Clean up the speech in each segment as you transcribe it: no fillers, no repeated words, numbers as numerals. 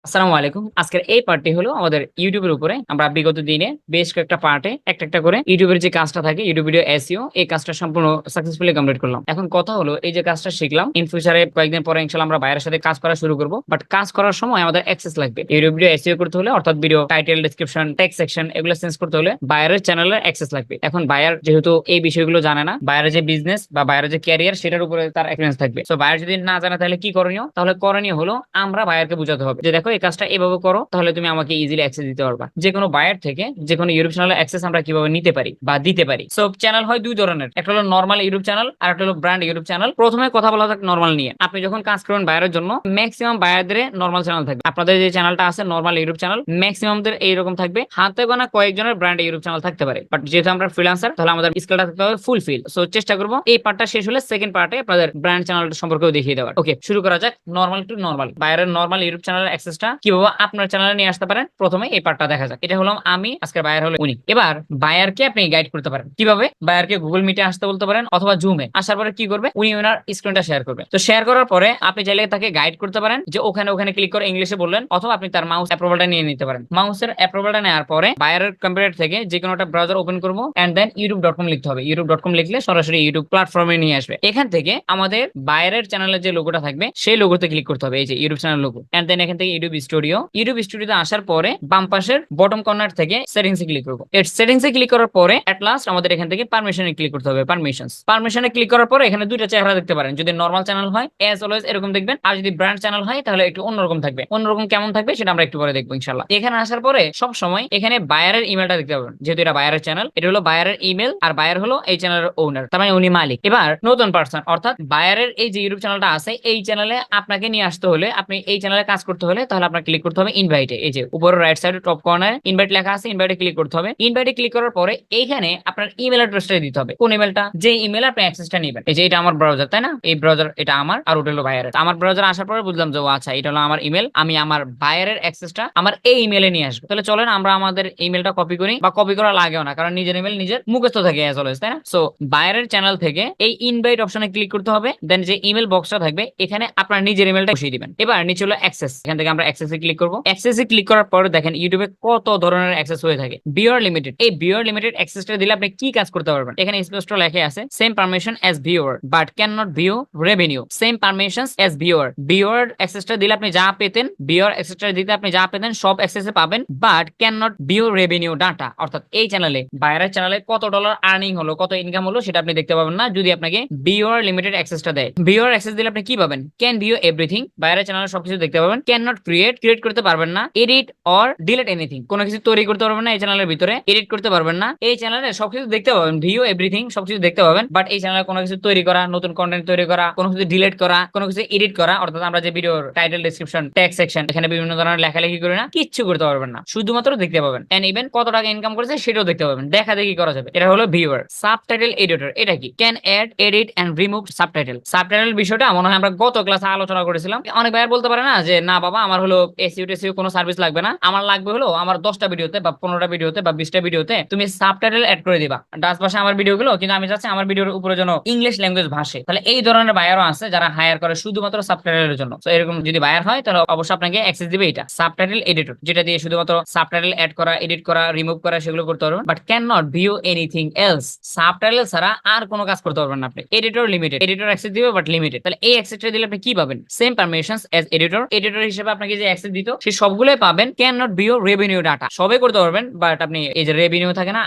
আসসালামু আলাইকুম। আজকের এই পার্টটি হলো আমাদের ইউটিউবের উপরে আমরা বিগত দিনে বেশ কয়েকটা পার্টে একটা করে ইউটিউবের যে কাজটা থাকে ইউটিউব ভিডিও এসইও এই কাজটা সম্পূর্ণ সাকসেসফুলি কমপ্লিট করলাম। এখন কথা হলো এই যে কাজটা শিখলাম ইন ফিউচারে কয়েকদিন পরে ইনশাআল্লাহ আমরা বাইরের সাথে কাজ করা শুরু করব। বাট কাজ করার সময় আমাদের অ্যাক্সেস লাগবে। ইউটিউব ভিডিও এসইও করতে হলে অর্থাৎ video title, description, text section এগুলো চেঞ্জ করতে হলে বাইরের চ্যানেলের অ্যাক্সেস লাগবে। এখন বায়ার যেহেতু এই বিষয়গুলো জানে না, বাইরের যে বিজনেস বা বাইরের যে ক্যারিয়ার সেটার উপরে তার এক্সপেরিয়েন্স থাকবে। সো বায়ার যদি না জানে তাহলে কি করণীয়? তাহলে করণীয় হলো আমরা বায়ারকে বোঝাতে হবে যে দেখো এই কাজটা এভাবে করো, তাহলে তুমি আমাকে ইজিলি অ্যাক্সেস দিতে পারবা। যে কোনো বায়ার থেকে যে কোনো ইউটিউব চ্যানেলের অ্যাক্সেস আমরা কিভাবে নিতে পারি বা দিতে পারি। সো চ্যানেল হয় দুই ধরনের, একটা হলো নর্মাল ইউটিউব চ্যানেল আর একটা হলো ব্র্যান্ড ইউটিউব চ্যানেল। প্রথমে কথা বলা যাক নর্মাল নিয়ে। আপনি যখন কাজ করবেন বায়ারের জন্য ম্যাক্সিমাম বায়ারদের নর্মাল চ্যানেল থাকবে। আপনাদের যে চ্যানেলটা আছে নর্মাল ইউটিউব চ্যানেল ম্যাক্সিমামদের এইরকম থাকবে। হাতে গোনা কয়েকজনের ব্র্যান্ড ইউটিউব চ্যানেল থাকতে পারে, বাট যেহেতু আমরা ফ্রিল্যান্সার তাহলে আমাদের স্কিলটা থাকতে হবে ফুলফিল। সো চেষ্টা করবো এই পার্টটা শেষ হলে সেকেন্ড পার্টে আপনাদের ব্র্যান্ড চ্যানেল সম্পর্কেও দেখিয়ে দেওয়ার। ওকে, শুরু করা যাক নর্মাল টু নর্মাল। বায়ারের নর্মাল ইউটিউব চ্যানেলের অ্যাক্সেসটা কিভাবে আপনার চ্যানেলে নিয়ে আসতে পারেন প্রথমে এই পার্টটা দেখা যাক। এটা হলাম আমি, আজকের বায়ার হলো উনি। এবার বায়ারকে আপনি গাইড করতে পারেন কিভাবে। বায়ারকে গুগল মিটে আসতে বলতে পারেন অথবা জুমে আসার পরে কি করবে, উনি ওনার স্ক্রিনটা শেয়ার করবে। তো শেয়ার করার পরে আপনি চাইলে তাকে গাইড করতে পারেন যে ওখানে ওখানে ক্লিক করে ইংলিশে বললেন, অথবা আপনি তার মাউস অ্যাপ্রুভালটা নিয়ে নিতে পারেন। মাউসের অ্যাপ্রুভালটা নেওয়ার পরে বায়ারের কম্পিউটার থেকে যে কোনো একটা ব্রাউজার ওপেন করবো এন্ড দেন youtube.com লিখতে হবে। youtube.com লিখলে সরাসরি ইউটিউব প্ল্যাটফর্মে নিয়ে আসবে। এখান থেকে আমাদের বায়ারের চ্যানেলের যে লোগোটা থাকবে সেই লোগোতে ক্লিক করতে হবে, এই যে YouTube channel logo. And then এখান থেকে ইউটিউব স্টুডিওতে আসার পরে বাম পাশের বটম কর্নার থেকে সেটিংসে ক্লিক করবো। এর সেটিংসে ক্লিক করার পরে এট লাস্ট আমাদের এখান থেকে পারমিশনে ক্লিক করতে হবে। পারমিশনে ক্লিক করার পরে এখানে দুইটা চেহারা দেখতে পারেন। যদি নরমাল চ্যানেল হয় অ্যাজ অলওয়েজ এরকম দেখবেন, আর যদি ব্র্যান্ড চ্যানেল হয় তাহলে একটু অন্যরকম থাকবে। অন্যরকম কেমন থাকবে সেটা আমরা একটু পরে দেখবো ইনশাআল্লাহ। এখানে আসার পরে সব সময় এখানে বায়ারের ইমেলটা দেখতে পাবেন। যেহেতু এটা বায়ারের চ্যানেল, এটা হলো বায়ারের ইমেল, আর বায়ার হলো এই চ্যানেলের ওনার, তার মানে উনি মালিক। এবার নতুন পার্সন অর্থাৎ বায়ারের এই যে ইউটিউব চ্যানেলটা আছে এই চ্যানেলে আপনাকে নিয়ে আসতে হলে, আপনি এই চ্যানেলে কাজ করতে হলে তাহলে আপনাকে ক্লিক করতে হবে ইনভাইটে। এই যে উপরে রাইট সাইডে টপ কর্নারে ইনভাইট লেখা আছে, ইনভাইটে ক্লিক করতে হবে। ইনভাইটে ক্লিক করার পরে এইখানে আপনার ইমেল অ্যাড্রেসটা দিতে হবে। কোন ইমেলটা? যে ইমেলে আপনি অ্যাক্সেসটা নেবেন। এই যে এটা আমার ব্রাউজার, তাই না? এই ব্রাউজার এটা আমার, আর ওটা হলো বায়ারের। আমার ব্রাউজার আসার পরে বুঝলাম যে ও আচ্ছা এটা হলো আমার ইমেল, আমি আমার বায়ারের অ্যাক্সেসটা আমার এই ইমেলে নিয়ে আসবো। তাহলে চলেন আমরা আমাদের ইমেলটা কপি করি, বা কপি করা লাগেও না কারণ নিজের ইমেল নিজের মুখস্থ থাকে অ্যাজ অলওয়েজ, তাই না? সো বায়ারের চ্যানেল থেকে এই ইনভাইট অপশনে ক্লিক করতে হবে। দেন যে ইমেল বক্সটা থাকবে এখানে আপনার নিজের ইমেলটা বসিয়ে দিবেন। এবার নিচে হলো অ্যাক্সেস, এখান থেকে আমরা অ্যাক্সেসে ক্লিক করব। অ্যাক্সেসে ক্লিক করার পরে দেখেন ইউটিউবে কত ধরনের অ্যাক্সেস হয়ে থাকে। ভিউয়ার লিমিটেড, এই ভিউয়ার লিমিটেড অ্যাক্সেসটা দিলে আপনি কি কাজ করতে পারবেন? এখানে স্পষ্ট লেখা আছে same permission as viewer but can not view revenue. Same permissions as viewer. Viewer অ্যাক্সেসটা দিলে আপনি যা পেতেন, ভিউয়ার অ্যাক্সেসটা দিতে আপনি যা পেতেন সব অ্যাক্সেসে পাবেন, but can not view revenue data. অর্থাৎ এই চ্যানেলে বায়ারের চ্যানেলে কত ডলার আর্নিং হলো, কত ইনকাম হলো সেটা আপনি দেখতে পাবেন না যদি আপনাকে ভিউয়ার লিমিটেড অ্যাক্সেসটা দেয়। ভিউয়ার অ্যাক্সেস দিলে আপনি কি পাবেন? ক্যান ভিউ এভরিথিং, বায়ারের চ্যানেলে সবকিছু দেখতে পাবেন। ক্যান নট ক্রিয়েট করতে পারবেন না। এডিট অর ডিলিট এনিথিং, কোনো কিছু তৈরি করতে পারবেন না এই চ্যানেলের ভিতরে। এডিট করতে পারবেন না। এই চ্যানেলে সবকিছু দেখতে পাবেন, ভিউ এভরিথিং সবকিছু দেখতে পাবেন, বাট এই চ্যানেলে কোনো কিছু তৈরি করা, নতুন কন্টেন্ট তৈরি করা, কোনো কিছু ডিলিট করা, কোনো কিছু এডিট করা, অর্থাৎ আমরা যে ভিডিওর টাইটেল, ডেসক্রিপশন, টেক্সট সেকশন এখানে বিভিন্ন ধরনের লেখালেখি করি না, কিচ্ছু করতে পারবেন না, শুধুমাত্র দেখতে পাবেন। এন্ড ইভেন কত টাকা ইনকাম করেছে সেটাও দেখতে পাবেন, দেখা দেখি করা যাবে। এটা হলো ভিউয়ার। সাবটাইটেল এডিটর, এটা কি? Can add, edit and remove subtitle. Subtitle বিষয়টা মনে হয় আমরা গত ক্লাসে আলোচনা করেছিলাম। অনেক ভাইয়ার বলতে পারে না যে না বাবা আমার হলো এসইও টেসইও কোনো সার্ভিস লাগবে না, আমার লাগবে হলো আমার 10টা ভিডিওতে বা 15টা ভিডিওতে বা 20টা ভিডিওতে তুমি সাবটাইটেল এড করে দিবা। ডাচ ভাষা আমার ভিডিওগুলো, কিন্তু আমি চাচ্ছি আমার ভিডিওর উপরে যেন ইংলিশ ল্যাঙ্গুয়েজ ভাসে। তাহলে এই ধরনের বায়ারও আছে যারা হায়ার করে শুধুমাত্র সাবটাইটেলের জন্য। তো এরকম যদি বায়ার হয় তাহলে অবশ্যই আপনাকে অ্যাক্সেস দিবে এটা সাবটাইটেল এডিটর, যেটা দিয়ে শুধুমাত্র সাবটাইটেল এড করা, এডিট করা, রিমুভ করা সেগুলো করতে পারবেন, but can not view anything else. Subtitle ছাড়া আর কোনো কাজ করতে পারবেন না আপনি। এডিটর লিমিটেড, এডিটর অ্যাক্সেস দিবে বাট লিমিটেড। তাহলে এই অ্যাক্সেসটা দিলে আপনি কি পাবেন? Same permissions as editor. Editor হিসেবে আপনাকে যে অ্যাক্সেস দিত সেই সবগুলোই পাবেন। Can not view revenue data, সবে করতে পারবেন, বাট আপনি এই যে রেভিনিউ থাকে না,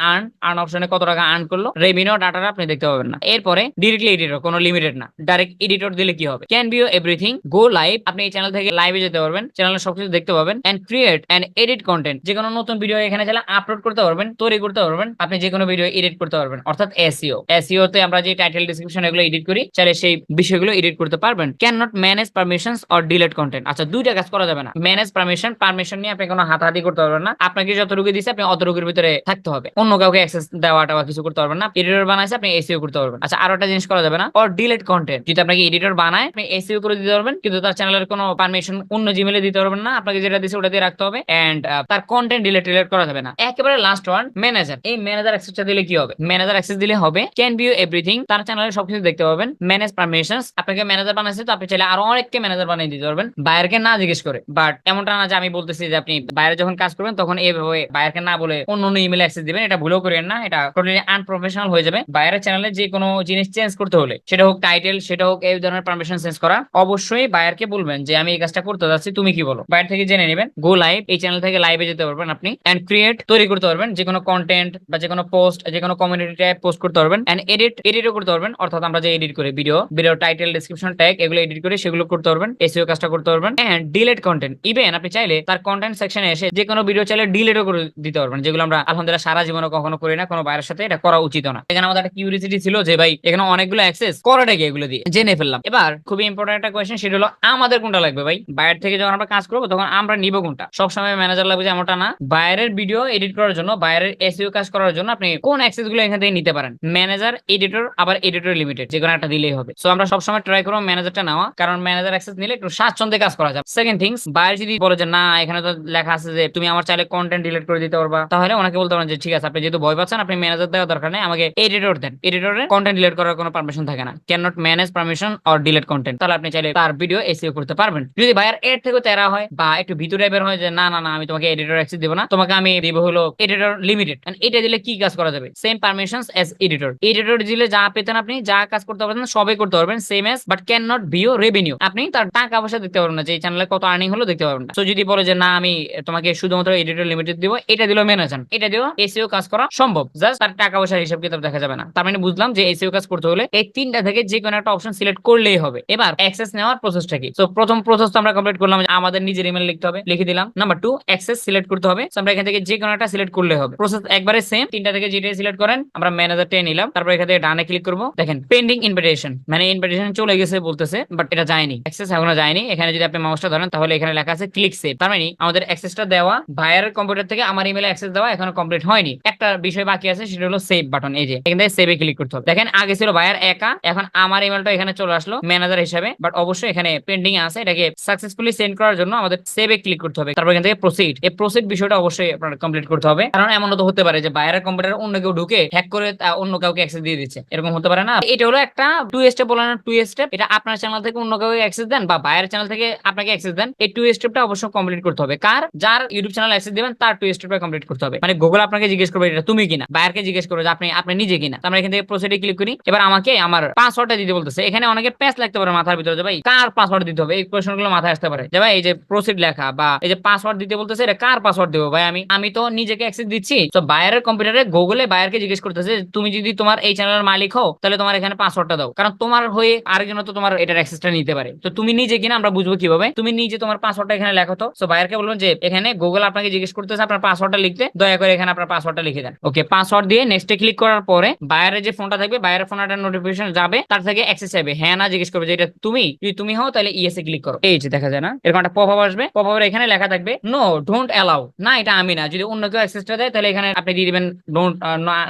আর্ন অপশনে কত টাকা আর্ন করলো, রেভিনিউ ডাটাটা আপনি দেখতে পাবেন না। এরপরে ডিরেক্টলি এডিটর, কোনো লিমিটেড না, ডাইরেক্ট এডিটর দিলে কি হবে? Can view everything, go live, আপনি এই চ্যানেল থেকে লাইভে যেতে পারবেন, চ্যানেলে সবকিছু দেখতে পাবেন। And create and edit content, যে কোনো নতুন ভিডিও এখানে চাইলে আপলোড করতে পারবেন, তৈরি করতে পারবেন, আপনি যে কোনো ভিডিও এডিট করতে পারবেন। অর্থাৎ এসইও, এসইও তে আমরা যে টাইটেল, ডেসক্রিপশন এগুলো এডিট করি, চাইলে সেই বিষয়গুলো এডিট করতে পারবেন। Can not manage permissions or delete content. আচ্ছা দুইটা কাজ করা যাবে না। ম্যানেজ পারমিশন নিয়ে আপনি কোনো হাতাহাতি করতে পারবেন না, আপনাকে যতটুকু দিয়েছে আপনি অতটুকুর ভিতরে থাকতে হবে, অন্য কাউকে অ্যাক্সেস দেওয়াটা বা কিছু করতে পারবেন না। এডিটর বানাইছে আপনি এসইও করতে পারবেন। আচ্ছা আরো একটা জিনিস করা যাবে না, অর ডিলিট কন্টেন্ট, যদি আপনাকে এডিটর বানায় আপনি এসইও করে দিতে পারবেন, কিন্তু তার চ্যানেলের কোনো পারমিশন অন্য জিমেলে দিতে পারবেন না, আপনাকে যেটা দিছে ওটা দিয়ে রাখতে হবে। এন্ড তার কন্টেন্ট ডিলিট করা যাবে না। একেবারে লাস্ট ওয়ান, ম্যানেজার। এই ম্যানেজার অ্যাক্সেসটা দিলে কি হবে? ম্যানেজার অ্যাক্সেস দিলে হবে ক্যান ভিউ এভরিথিং, তার চ্যানেলে সবকিছু দেখতে পাবেন। ম্যানেজ পারমিশনস, আপনাকে ম্যানেজার বানাইছে তো আপনি চাইলে আরো অনেককে ম্যানেজার বানিয়ে দিতে পারবেন বায়ারকে না জিজ্ঞেস করে। বাট এমনটা না যে আমি বলতেছি যে আপনি বাইরে যখন কাজ করবেন তখন এইভাবে বাইরকে না বলে অন্য অন্য ইমেল অ্যাক্সেস দিবেন, এটা ভুলেও করেন না, এটা টোটালি আনপ্রফেশনাল হয়ে যাবে। বাইরের চ্যানেলে যে কোনো জিনিস চেঞ্জ করতে হলে, সেটা হোক টাইটেল, সেটা হোক এই ধরনের পারমিশন চেঞ্জ করা, অবশ্যই বায়ারকে বলবেন যে আমি এই কাজটা করতে যাচ্ছি, তুমি কি বলো। বাইরে থেকে জেনে নেবেন, গো লাইভ, এই চ্যানেল থেকে লাইভে যেতে পারবেন আপনি, এন্ড ক্রিয়েট, তৈরি করতে পারবেন যে কোনো কন্টেন্ট বা যে কোনো পোস্ট, যে কোনো কমিউনিটি ট্যাগ পোস্ট করতে পারবেন, এন্ড এডিটও করতে পারবেন, অর্থাৎ আমরা যে এডিট করি ভিডিও টাইটেল, ডেসক্রিপশন, ট্যাগ, এগুলো এডিট করে সেগুলো করতে পারবেন, এসইও কাজটা করতে পারবেন। এন্ড ডিলিট কন্টেন্ট, ইভেন আপনি চাইলে তার কন্টেন্ট সেকশনে এসে যে কোনো ভিডিও চাইলে ডিলিটও করে দিতে পারবেন, যেগুলো আমরা আলহামদুলিল্লাহ সারা জীবনে কখনো করি না, কোনো বাইরের সাথে এটা করা উচিত না। এখানে আমাদের একটা কিউরিওসিটি ছিল যে ভাই এখানে অনেকগুলো অ্যাক্সেস করাটা কি, এগুলো দিয়ে জেনে ফেললাম। এবার খুবই ইম্পর্টেন্ট একটা কোয়েশ্চেন, সেটা হলো আমাদের কোনটা লাগবে ভাই। বাইরে থেকে যখন আমরা কাজ করবো তখন আমরা নিব কোনটা? সবসময় ম্যানেজার লাগবে যে এমনটা না। বাইরের ভিডিও এডিট করার জন্য, বাইরের এসইও কাজ করার জন্য আপনি কোন অ্যাক্সেস গুলো এখান থেকে নিতে পারেন, ম্যানেজার, এডিটর, আবার এডিটর লিমিটেড, যে কোনো একটা দিলেই হবে। সো আমরা সবসময় ট্রাই করবো ম্যানেজারটা নেওয়া, কারণ ম্যানেজার অ্যাক্সেস নিলে একটু স্বাচ্ছন্দ্যে কাজ করা যায়। সেকেন্ড থিংস, বাইরে যদি বলে যে না এখানে তো লেখা আছে যে তুমি আমার চাইলে কন্টেন্ট ডিলিট করে দিতে পারবা, তাহলে ওনাকে বলতে পারেন যে ঠিক আছে, আপনি যেহেতু ভয় পাচ্ছেন, আপনি ম্যানেজার দেওয়ার দরকার নেই, আমাকে এডিটর দেন। এডিটরে কন্টেন্ট ডিলিট করার কোনো পারমিশন থাকে না, can not manage permission or delete content. তাহলে আপনি চাইলে তার ভিডিও এসইও করতে পারবেন। যদি ভাইয়ার এর থেকে তেরা হয় বা একটু ভিতরে বের হয় যে না না না আমি তোমাকে এডিটর অ্যাক্সেস দিব না, তোমাকে আমি দিব হলো এডিটর লিমিটেড, এটা দিলে কি কাজ করা যাবে? Same permissions as editor. Editor দিলে যা পেতেন, আপনি যা কাজ করতে পারবেন সবই করতে পারবেন, same as, but can not view revenue. আপনি তার টাকা পয়সা দেখতে পারবেন না, যে এই চ্যানেলে কত আর্নিং হলো দেখতে পারবেন না। তো যদি বলে যে না আমি তোমাকে শুধুমাত্র এডিটর লিমিটেড দিব, এটা দিলেও ম্যানেজার, এটা দিলেও এসইও কাজ করা সম্ভব, জাস্ট তার টাকা পয়সার হিসাব কিতাব দেখা যাবে না। তার মানে বুঝলাম যে এসইও কাজ করতে হলে এই তিনটা থেকে যে কোনো একটা অপশন সিলেক্ট করলেই হবে। এবার অ্যাক্সেস নেওয়ার প্রসেসটা কি? তো প্রথম প্রসেস তো আমরা কমপ্লিট করলাম, আমাদের নিজের ইমেল লিখতে হবে, লিখে দিলাম। নাম্বার 2, অ্যাক্সেস সিলেক্ট করতে হবে। আমরা এখান থেকে যে কোনো একটা সিলেক্ট করলে হবে। প্রসেস একবারে সেম, তিনটা থেকে যেটা সিলেক্ট করেন, আমরা ম্যানেজারটা নিলাম, তারপর এখান থেকে ডানে ক্লিক করব। দেখেন পেন্ডিং ইনভিটেশন, মানে ইনভিটেশন চলে গেছে বলতেছে, বাট এটা যায়নি, অ্যাক্সেস এখনো যায়নি। এখানে যদি আপনি মাউসটা ধরেন তাহলে এখানে লেখা আছে ক্লিক সেভ। তার মানে আমাদের অ্যাক্সেসটা দেওয়া, ভাইয়ার কম্পিউটার থেকে আমার ইমেলে অ্যাক্সেস দেওয়া এখনো কমপ্লিট হয়নি। একটা বিষয় বাকি আছে, সেটা হলো সেভ বাটন। এই যে এখান থেকে সেভে ক্লিক করতে হবে। দেখেন আগে ছিল ভাইয়ার একা, এখন আমার ইমেলটা এখানে চলে আসলো ম্যানেজার হিসেবে, বাট অবশ্যই এখানে পেন্ডিং আছে। এটাকে সাকসেসফুলি সেন্ড করার জন্য আমাদের সেভে ক্লিক করতে হবে, তারপর এখান থেকে প্রসিড। এই প্রসিড বিষয়টা অবশ্যই আপনার কমপ্লিট করতে হবে, কারণ এমন তো হতে পারে যে ভাইয়ার কম্পিউটারে অন্য কেউ ঢুকে হ্যাক করে অন্য কাউকে অ্যাক্সেস দিয়ে দিচ্ছে, এরকম হতে পারে না। এটা হলো একটা টু স্টেপ, বলে না টু স্টেপ। এটা আপনার চ্যানেল থেকে অন্য কাউকে অ্যাক্সেস দেন বা ভাইয়ার চ্যানেল থেকে আপনাকে অ্যাক্সেস দেন, এই টু স্টেপটা অবশ্যই কমপ্লিট করতে হবে। কার? যার ইউটিউব চ্যানেল অ্যাক্সেস দিবেন তার টু স্টেপটা কমপ্লিট করতে হবে। মানে গুগল আপনাকে জিজ্ঞেস করবে এটা তুমি কিনা, ভাইয়ারকে জিজ্ঞেস করবে যে আপনি নিজে কিনা। আমরা এখান থেকে প্রসিডে ক্লিক করি। এবার আমাকে আমার পাসওয়ার্ডটা দিতে বলতেছে। এখানে অনেকে প্যাচ লাগতে পারে মাথার ভিতরে যে ভাই কার পাসওয়ার্ড দিতে হবে, এই কোশ্চেনগুলো মাথায় আসতে পারে যে ভাই এই যে প্রসিড লেখা বা এই যে পাসওয়ার্ড দিতে বলতেছে, এটা কার পাসওয়ার্ড দেবো ভাই? আমি তো নিজেকে অ্যাক্সেস দিচ্ছি। তো ভাইয়ারের কম্পিউটারে গুগলে ভাইয়ারকে জিজ্ঞেস করতেছে তুমি যদি তোমার এই চ্যানেলের মালিক হও তাহলে তোমার এখানে পাসওয়ার্ডটা দাও, কারণ তোমার হয়ে আরেকজন তো তোমার এটার অ্যাক্সেসটা নিতে পারে। তো তুমি নিজে কিনা আমরা বুঝবো কিভাবে? তুমি নিজে তোমার পাসওয়ার্ডটা এখানে লেখো। তো সো ভাইয়ারকে বলবেন যে এখানে গুগল আপনাকে জিজ্ঞেস করতেছে আপনার পাসওয়ার্ডটা লিখতে, দয়া করে এখানে আপনার পাসওয়ার্ডটা লিখে দেন। ওকে, পাসওয়ার্ড দিয়ে নেক্সটে ক্লিক করার পরে ভাইয়ারের যে ফোনটা থাকবে, ভাইয়ারের ফোনে একটা নোটিফিকেশন যাবে, তার থেকে অ্যাক্সেস চাইবে। হ্যাঁ না জিজ্ঞেস করবে যে এটা তুমি, যদি তুমি হও তাহলে ইয়েস এ ক্লিক করো। এই যে দেখা যায় না, এরকম একটা পপআপ আসবে। পপআপের এখানে লেখা থাকবে নো ডোন্ট অ্যালাউ, না এটা আমি না। যদি অন্য কেউ অ্যাক্সেসটা দেয় তাহলে এখানে আপনি দিয়ে দিবেন ডোন্ট,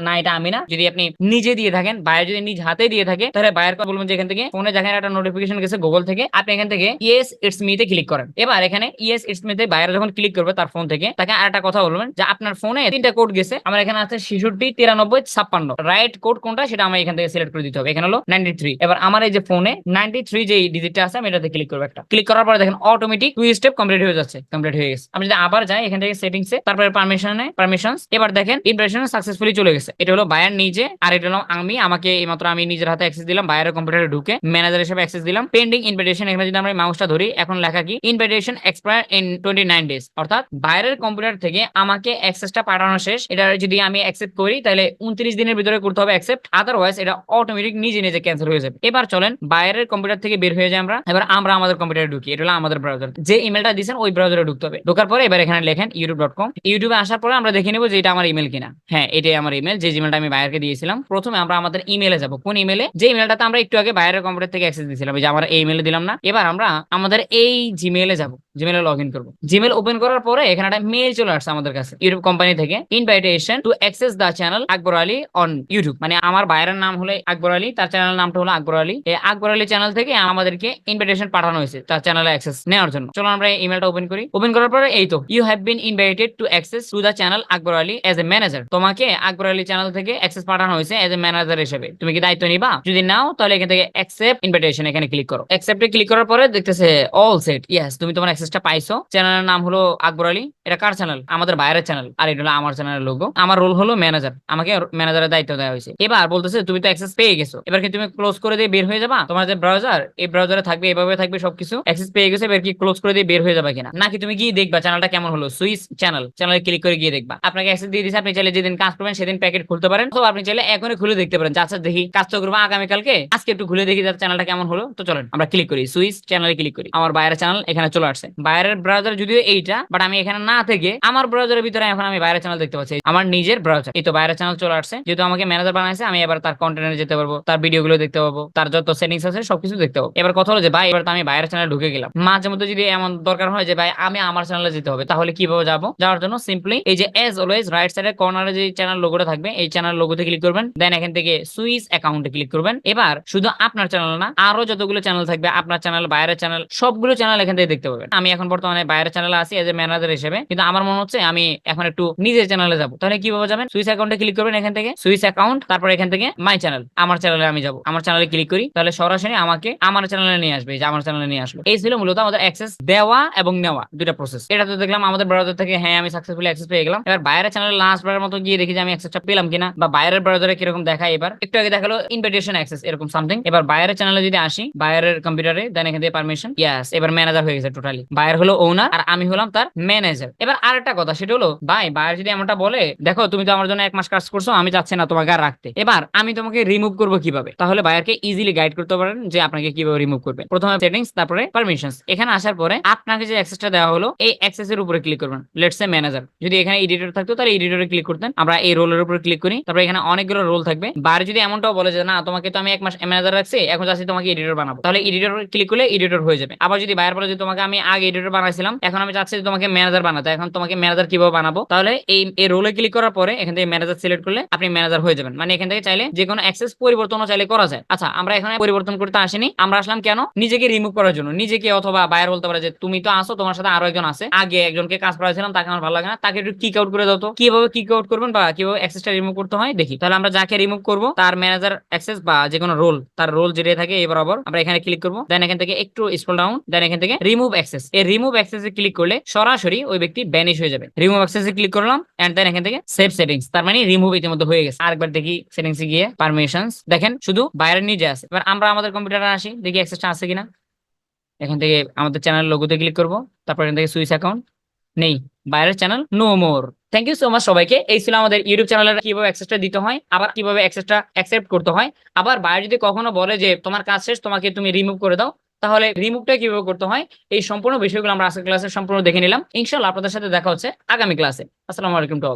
না এটা আমি না। যদি আপনি নিজে দিয়ে থাকেন, ভাইয়ার যদি নিজ হাতে দিয়ে থাকে, তাহলে ভাইয়ারকে বলবেন যে এখান থেকে ফোনে যেখানে একটা নোটিফিকেশন গেছে গুগল থেকে, আপনি এখান থেকে ইয়েস ইটস মি তে ক্লিক করেন। এবার এখানে ইয়েস ইটস মি তে ভাইয়ার যখন ক্লিক করবে তার ফোন থেকে, তাকে আরেকটা কথা বলবেন যে আপনার ফোনে তিনটা কোড গেছে, আমার এখানে আছে 66 93 56, রাইট কোড কোনটা সেটা আমি এখান থেকে সিলেক্ট করে দিতে হবে। এখানে হলো 93। এবার আমার এই যে ফোনে 93 যে ডিজিটটা আছে আমি এটাতে ক্লিক করব। একটা ক্লিক করার পরে দেখেন অটোমেটিক টু স্টেপ কমপ্লিট হয়ে যাচ্ছে, কমপ্লিট হয়ে গেছে। আমি যদি আবার যাই এখান থেকে সেটিংসে, তারপরে পারমিশনস, এবার দেখেন ইমপ্রেশন সাকসেসফুলি চলে গেছে। এটা হলো ভাইয়ার নিজে, আর এটা হলো আমাকে এইমাত্র আমি নিজের হাতে অ্যাক্সেস দিলাম, ভাইয়ারের কম্পিউটারে ঢুকে ম্যানেজার হিসেবে অ্যাক্সেস দিলাম। পেন্ডিং ইনভিটেশন, এখানে যদি আমরা মাউসটা ধরি এখন লেখা কি ইনভিটেশন এক্সপায়ার ইন 29 ডেজ, অর্থাৎ ভাইয়ারের কম্পিউটার থেকে আমাকে অ্যাক্সেসটা পাঠানো শেষ। এটা যদি আমি অ্যাকসেপ্ট করি তাহলে 29 দিনের ভিতরে করতে হবে অ্যাকসেপ্ট, আদারওয়াইজ এটা অটোমেটিক নিজে নিজে ক্যান্সেল হয়ে যাবে। এবার চলেন ভাইয়ারের কম্পিউটার থেকে বের হয়ে যায় আমরা, এবার আমরা আমাদের কম্পিউটারে ঢুকি। এটা হলো আমাদের ব্রাউজার, যে ইমেলটা দিয়েছেন ওই ব্রাউজারে ঢুকতে হবে। ঢোকার পরে এবার এখানে লেখেন youtube.com। ইউটিউবে আসার পরে আমরা দেখে নেব যে এটা আমার ইমেল কিনা। হ্যাঁ এটাই আমার ইমেল, যে ইমেলটা আমি ভাইয়ারকে দিয়েছিলাম। প্রথমে আমরা আমাদের ইমেলে যাব। কোন ইমেলে? যে ইমেলটাতে আমরা একটু আগে ভাইয়ারের কম্পিউটার থেকে অ্যাক্সেস দিয়েছিলাম, যে আমরা এই ইমেলে দিলাম না। এবার আমরা আমাদের এই জিমেইলে যাব, জিমেইলে লগ ইন করবো। জিমেইল ওপেন করার পরে এখানে একটা মেইল চলে আসছে আমাদের কাছে ইউটিউব কোম্পানি থেকে, invitation to access the channel Akbar Ali on YouTube. মানে আমার ভাইয়ের নাম হলো আকবর আলী, তার চ্যানেল নামটা হলো আকবর আলী। এই আকবর আলী চ্যানেল থেকে আমাদেরকে ইনভাইটেশন পাঠানো হয়েছে তার চ্যানেলে অ্যাক্সেস নেওয়ার জন্য। চলো আমরা ইমেলটা ওপেন করি। ওপেন করার পরে এই তো you have been invited to access to the channel Akbar Ali as a manager. তোমাকে আকবর আলী চ্যানেল থেকে অ্যাক্সেস পাঠানো হয়েছে এজ এ ম্যানেজার হিসেবে, তুমি কি দায়িত্ব নিবা? যদি নাও তাহলে এখান থেকে অ্যাকসেপ্ট ইনভাইটেশন এখানে ক্লিক করো। অ্যাকসেপ্টে ক্লিক করার পরে দেখতেছে অল সেট, ইয়েস তুমি তোমার অ্যাক্সেস অ্যাক্সেসটা পাইছো। চ্যানেলের নাম হলো আকবর আলী। এটা কার চ্যানেল? আমাদের বাইরের চ্যানেল। আর এটা হলো আমার চ্যানেলের লোগো। আমার রোল হলো ম্যানেজার, আমাকে ম্যানেজারের দায়িত্ব দেওয়া হয়েছে। এবার বলতেছে তুমি তো অ্যাক্সেস পেয়ে গেছো, এবার কি তুমি ক্লোজ করে দিয়ে বের হয়ে যাবা? তোমার যে ব্রাউজার, এই ব্রাউজারে থাকবে, এভাবে থাকবে সবকিছু, অ্যাক্সেস পেয়ে গেছে, এবার কি ক্লোজ করে দিয়ে বের হয়ে যাবা কিনা, নাকি তুমি গিয়ে দেখবা চ্যানেলটা কেমন হলো, সুইচ চ্যানেলে ক্লিক করে গিয়ে দেখবা। আপনাকে অ্যাক্সেস দিয়ে দিছে, আপনি চাইলে যেদিন কাজ করবেন সেদিন প্যাকেট খুলতে পারেন, অথবা আপনি চাইলে এখনই খুলে দেখতে পারেন। আচ্ছা দেখি কাজ তো করবো আগামীকালকে, আজকে একটু খুলে দেখি তার চ্যানেলটা কেমন হলো। তো চলেন আমরা ক্লিক করি, সুইচ চ্যানেলে ক্লিক করি। আমার বাইরের চ্যানেল এখানে চলে আসছে। বাইরের ব্রাউজার যদিও এইটা, বাট আমি এখানে না থেকে আমার ব্রাউজারের ভিতরে এখন আমি বাইরের চ্যানেল দেখতে পাচ্ছি, আমার নিজের ব্রাউজার। এই তো বাইরের চ্যানেল চলে আসছে। যেহেতু আমাকে ম্যানেজার বানাইছে, আমি এবার তার কন্টেন্টে যেতে পারবো, তার ভিডিও গুলো দেখতে পাবো, তার যত সেটিংস আছে সবকিছু দেখতে পাবো। এবার কথা হলো যে ভাই এবার তো আমি বাইরের চ্যানেলে ঢুকে গেলাম, মাঝে মধ্যে যদি এমন দরকার হয় যে ভাই আমি আমার চ্যানেলে যেতে হবে, তাহলে কিভাবে যাবো? যাওয়ার জন্য সিম্পলি এই যে এজ অলওয়েজ রাইট সাইডের কর্নারে যে চ্যানেল লোগোটা থাকবে, এই চ্যানেল লোগোতে ক্লিক করবেন। দেন এখান থেকে সুইচ অ্যাকাউন্টে ক্লিক করবেন। এবার শুধু আপনার চ্যানেল না, আরো যতগুলো চ্যানেল থাকবে, আপনার চ্যানেল, বাইরের চ্যানেল, সবগুলো চ্যানেল এখান থেকে দেখতে পাবেন। আমি এখন বর্তমানে বাইরের চ্যানেলে আছি এজ এ ম্যানেজার হিসেবে, কিন্তু আমার মনে হচ্ছে আমি এখন একটু নিজের চ্যানেলে যাবো। তাহলে কিভাবে যাবেন? সুইচ অ্যাকাউন্টে ক্লিক করবেন, এখান থেকে সুইচ অ্যাকাউন্ট, তারপর এখান থেকে মাই চ্যানেল, আমার চ্যানেলে আমি যাবো। আমার চ্যানেলে ক্লিক করি, তাহলে সরাসরি আমাকে আমার চ্যানেলে নিয়ে আসবে। এই যে আমার চ্যানেলে নিয়ে আসলো। এই ছিল মূলত আমাদের অ্যাক্সেস দেওয়া এবং নেওয়া দুইটা প্রসেস। এটা তো দেখলাম আমাদের ব্রাউজার থেকে, হ্যাঁ আমি সাকসেসফুলি অ্যাক্সেস পেয়ে গেলাম। এবার বাইরের চ্যানেলে লাস্ট বারের মতো গিয়ে দেখি যে আমি অ্যাক্সেসটা পেলাম কিনা, বা বাইরের ব্রাউজারে কিরকম দেখায়। এবার একটু আগে দেখালো ইনভিটেশন অ্যাক্সেস এরকম সামথিং। এবার বাইরের চ্যানেলে যদি আসি, বাইরের কম্পিউটারে, দেন এখান থেকে পারমিশন, ইয়াস, এবার ম্যানেজার হয়ে গেছে টোটালি। বাইরে হলো ওনার আর আমি হলাম তার ম্যানেজার। এবার আরেকটা কথা, সেটা হলো ভাই বাইরে যদি এমনটা বলে, দেখো তুমি তো আমার জন্য 1 মাস কাজ করছো, আমি চাচ্ছি না তোমাকে আর রাখতে, এবার আমি তোমাকে রিমুভ করবো কিভাবে? তাহলে বাইরকে ইজিলি গাইড করতে পারেন যে আপনাকে কিভাবে রিমুভ করবে। প্রথমে সেটিংস, তারপরে পারমিশনস। এখানে আসার পরে আপনাকে যে অ্যাক্সেসটা দেওয়া হলো, এই অ্যাক্সেসের উপরে ক্লিক করবেন। Let's say manager. যদি এখানে এডিটর থাকতো তাহলে এডিটরে ক্লিক করতেন। আমরা এই রোলের উপরে ক্লিক করি, তারপরে এখানে অনেকগুলো রোল থাকবে। বাইরে যদি এমনটাও বলে যে না তোমাকে তো আমি 1 মাস ম্যানেজার রাখছি, এখন যাচ্ছি তোমাকে এডিটর বানাবো, তাহলে এডিটর ক্লিক করলে এডিটর হয়ে যাবে। আবার যদি বাইরে বলে যে তোমাকে আমি আগে এডিটর বানাইছিলাম, এখন আমি চাচ্ছি তোমাকে ম্যানেজার বানাতে, এখন তোমাকে ম্যানেজার কিভাবে বানাবো, তাহলে এই রোলে ক্লিক করার পরে এখান থেকে ম্যানেজার সিলেক্ট করলে আপনি ম্যানেজার হয়ে যাবেন। মানে এখান থেকে চাইলে যে কোনো অ্যাক্সেস পরিবর্তনও চাইলে করা যায়। আচ্ছা আমরা এখানে পরিবর্তন করতে আসিনি, আমরা আসলাম কেন? নিজেকে রিমুভ করার জন্য। নিজেকে অথবা বাইরে বলতে পারে যে তুমি তো আসো, তোমার সাথে আরো একজন আছে, আগে একজনকে কাজ করাইছিলাম, তাকে আমার ভালো লাগে না, তাকে একটু কিক আউট করে দাও। তো কিভাবে কিক আউট করবেন বা কিভাবে অ্যাক্সেসটা রিমুভ করতে হয় দেখি। তাহলে আমরা যাকে রিমুভ করব তার ম্যানেজার অ্যাক্সেস বা যে কোনো রোল, তার রোল যেটা থাকে এই বরাবর আমরা এখানে ক্লিক করব। দেন এখান থেকে একটু স্ক্রল ডাউন, দেন এখান থেকে রিমুভ অ্যাক্সেস। এই রিমুভ অ্যাক্সেসে ক্লিক করলে সরাসরি ওই ব্যক্তি ব্যানিশ হয়ে যাবে। রিমুভ অ্যাক্সেসে ক্লিক করলাম এন্ড দেন এখান থেকে সেভ সেটিংস, তার মানে রিমুভ ইতিমধ্যে হয়ে গেছে। আরেকবার দেখি সেটিংসে গিয়ে পারমিশনস, দেখেন শুধু বাইরে নিজে আছে। এবার আমরা আমাদের কম্পিউটারে আসি, দেখি অ্যাক্সেসটা আছে কিনা। এখান থেকে আমাদের চ্যানেল লোগোতে ক্লিক করব, তারপর এখান থেকে সুইচ অ্যাকাউন্ট নেই, বাইরের channel no more. Thank you so much সবাইকে। এই ছিল আমাদের ইউটিউব চ্যানেলের কিভাবে অ্যাক্সেসটা দিতে হয়, আবার কিভাবে অ্যাক্সেসটা অ্যাকসেপ্ট করতে হয়। আবার বাইরে যদি কখনো বলে যে তোমার কাজ শেষ, তোমাকে তুমি রিমুভ করে দাও, তাহলে রিমুভটা কিভাবে করতে হয়, এই সম্পূর্ণ বিষয়গুলো আমরা আজকের ক্লাসে সম্পূর্ণ দেখে নিলাম। ইনশাআল্লাহ আপনাদের সাথে দেখা হচ্ছে আগামী ক্লাসে। আসসালামু আলাইকুম টু অল।